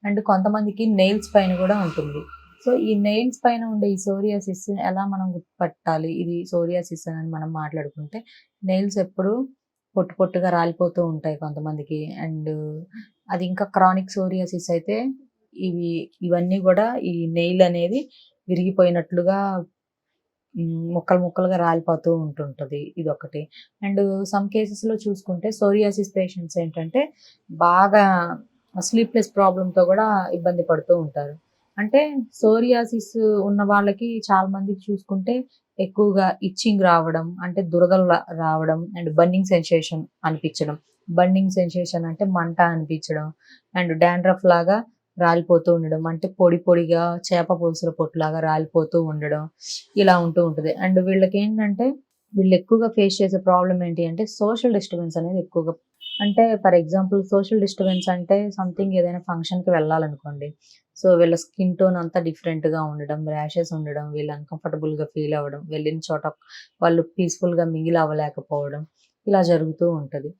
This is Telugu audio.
అండ్ కొంతమందికి నెయిల్స్ పైన కూడా ఉంటుంది. సో, ఈ నెయిల్స్ పైన ఉండే ఈ సోరియాసిస్ ఎలా మనం గుర్తుపట్టాలి? ఇది సోరియాసిస్ అని మనం మాట్లాడుకుంటే, నెయిల్స్ ఎప్పుడూ పొట్టు పొట్టుగా రాలిపోతూ ఉంటాయి కొంతమందికి. అండ్ అది ఇంకా క్రానిక్ సోరియాసిస్ అయితే ఇవి ఇవన్నీ గూడా ఈ నెయిల్ అనేది విరిగిపోయినట్లుగా ముక్కలు ముక్కలుగా రాలిపోతూ ఉంటుంటది. ఇదొకటి. అండ్ సమ్ కేసెస్‌లో చూసుకుంటే సోరియాసిస్ పేషెంట్స్ ఏంటంటే బాగా స్లీప్‌లెస్ ప్రాబ్లమ్‌తో గూడా ఇబ్బంది పడుతూ ఉంటారు. అంటే సోరియాసిస్ ఉన్న వాళ్ళకి చాలా మందికి చూసుకుంటే ఎక్కువగా ఇచ్చింగ్ రావడం, అంటే దురదలు రావడం అండ్ బర్నింగ్ సెన్సేషన్ అనిపించడం. బర్నింగ్ సెన్సేషన్ అంటే మంట అనిపించడం అండ్ డాండ్రఫ్ లాగా రాలిపోతూ ఉండడం. అంటే పొడి పొడిగా చేప పులుసుల పొట్టులాగా రాలిపోతూ ఉండడం. ఇలా ఉంటూ ఉంటది. అండ్ వీళ్ళకేంటంటే వీళ్ళు ఎక్కువగా ఫేస్ చేసే ప్రాబ్లమ్ ఏంటి అంటే సోషల్ డిస్టర్బెన్స్ అనేది ఎక్కువగా. అంటే ఫర్ ఎగ్జాంపుల్ సోషల్ డిస్టర్బెన్స్ అంటే సంథింగ్ ఏదైనా ఫంక్షన్‌కి వెళ్ళాలనుకోండి. సో, వీళ్ళ స్కిన్ టోన్ అంతా డిఫరెంట్‌గా ఉండడం, ర్యాషెస్ ఉండడం, వీళ్ళు అన్‌కంఫర్టబుల్‌గా ఫీల్ అవ్వడం, వెళ్ళిన చోట వాళ్ళు పీస్‌ఫుల్‌గా మింగిల్ అవ్వలేకపోవడం ఇలా జరుగుతూ ఉంటది.